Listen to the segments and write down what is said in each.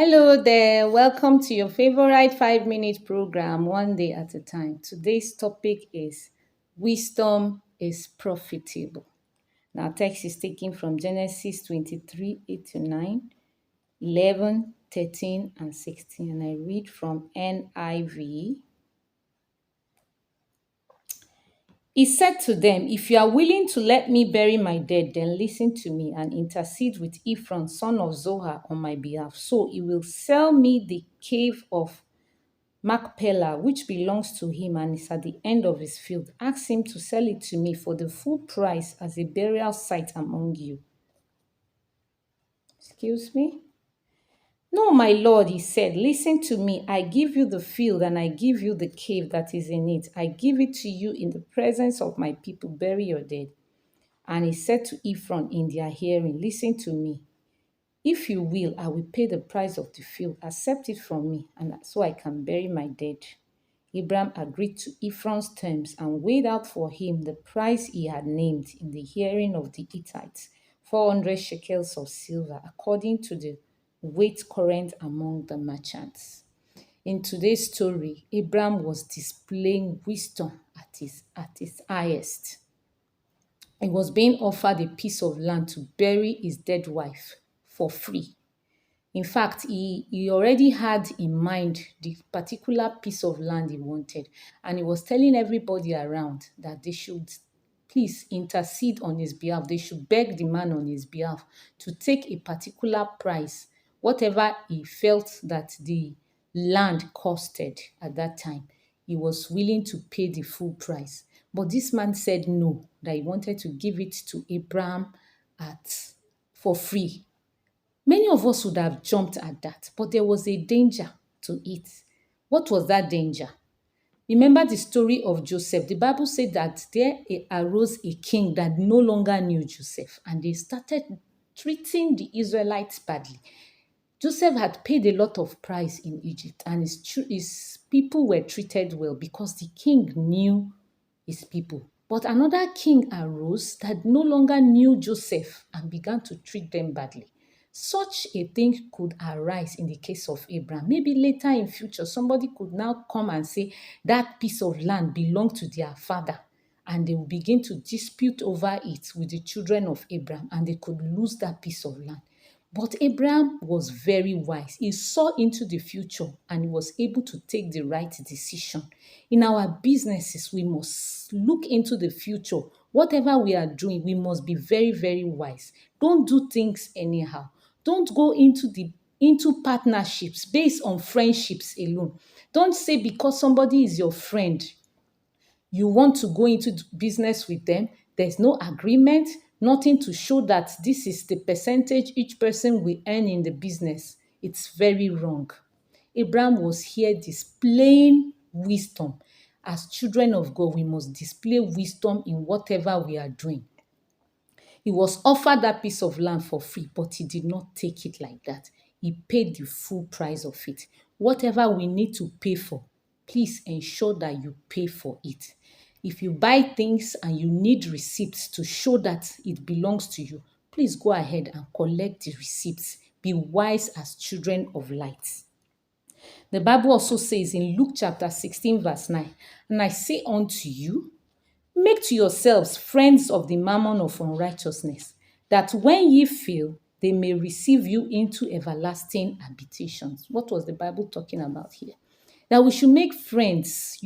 Hello there, welcome to your favorite 5 minute program, one day at a time. Today's topic is wisdom is profitable. Now, text is taken from Genesis 23 8 to 9, 11, 13, and 16. And I read from NIV. He said to them, "If you are willing to let me bury my dead, then listen to me and intercede with Ephron, son of Zohar, on my behalf. So he will sell me the cave of Machpelah, which belongs to him and is at the end of his field. Ask him to sell it to me for the full price as a burial site among you." Excuse me? "No, my lord," he said, "listen to me. I give you the field and I give you the cave that is in it. I give it to you in the presence of my people. Bury your dead." And he said to Ephron in their hearing, "Listen to me. If you will, I will pay the price of the field. Accept it from me, and so I can bury my dead." Abraham agreed to Ephron's terms and weighed out for him the price he had named in the hearing of the Hittites, 400 shekels of silver, according to the weight current among the merchants. In today's story, Abraham was displaying wisdom at its highest. He was being offered a piece of land to bury his dead wife for free. In fact, he already had in mind the particular piece of land he wanted, and he was telling everybody around that they should please intercede on his behalf. They should beg the man on his behalf to take a particular price, whatever he felt that the land costed at that time. He was willing to pay the full price. But this man said no, that he wanted to give it to Abraham at for free. Many of us would have jumped at that, but there was a danger to it. What was that danger? Remember the story of Joseph. The Bible said that there arose a king that no longer knew Joseph, and they started treating the Israelites badly. Joseph had paid a lot of price in Egypt, and his people were treated well because the king knew his people. But another king arose that no longer knew Joseph and began to treat them badly. Such a thing could arise in the case of Abraham. Maybe later in future, somebody could now come and say that piece of land belonged to their father, and they will begin to dispute over it with the children of Abraham, and they could lose that piece of land. But Abraham was very wise. He saw into the future and he was able to take the right decision. In our businesses, we must look into the future. Whatever we are doing, we must be very, very wise. Don't do things anyhow. Don't go into partnerships based on friendships alone. Don't say because somebody is your friend, you want to go into business with them. There's no agreement, nothing to show that this is the percentage each person will earn in the business. It's very wrong. Abraham was here displaying wisdom. As children of God, we must display wisdom in whatever we are doing. He was offered that piece of land for free, but he did not take it like that. He paid the full price of it. Whatever we need to pay for, please ensure that you pay for it. If you buy things and you need receipts to show that it belongs to you, please go ahead and collect the receipts. Be wise as children of light. The Bible also says in Luke chapter 16, verse 9, "And I say unto you, make to yourselves friends of the mammon of unrighteousness, that when ye fail, they may receive you into everlasting habitations." What was the Bible talking about here? That we should make friends,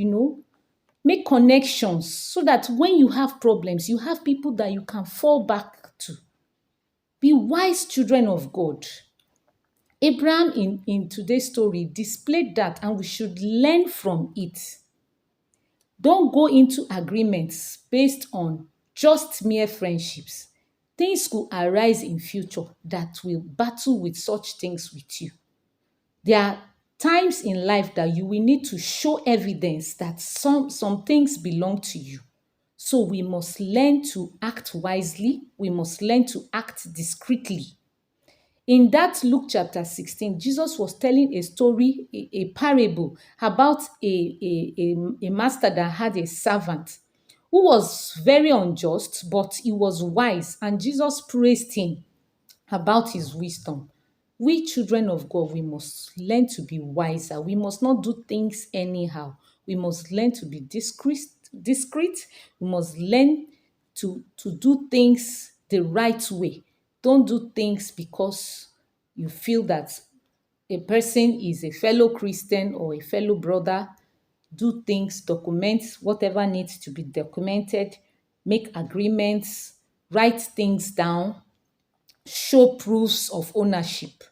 make connections, so that when you have problems, you have people that you can fall back to. Be wise children of God. Abraham in today's story displayed that, and we should learn from it. Don't go into agreements based on just mere friendships. Things could arise in future that will battle with such things with you. There are times in life that you will need to show evidence that some things belong to you. So we must learn to act wisely. We must learn to act discreetly. In that Luke chapter 16, Jesus was telling a story, a parable about a master that had a servant who was very unjust, but he was wise, and Jesus praised him about his wisdom. We children of God, we must learn to be wiser. We must not do things anyhow. We must learn to be discreet. We must learn to do things the right way. Don't do things because you feel that a person is a fellow Christian or a fellow brother. Do things, document whatever needs to be documented, make agreements, write things down, show proofs of ownership.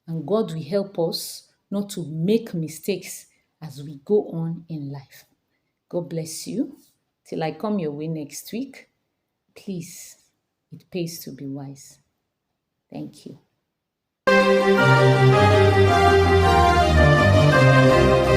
And God will help us not to make mistakes as we go on in life. God bless you. Till I come your way next week, please, it pays to be wise. Thank you.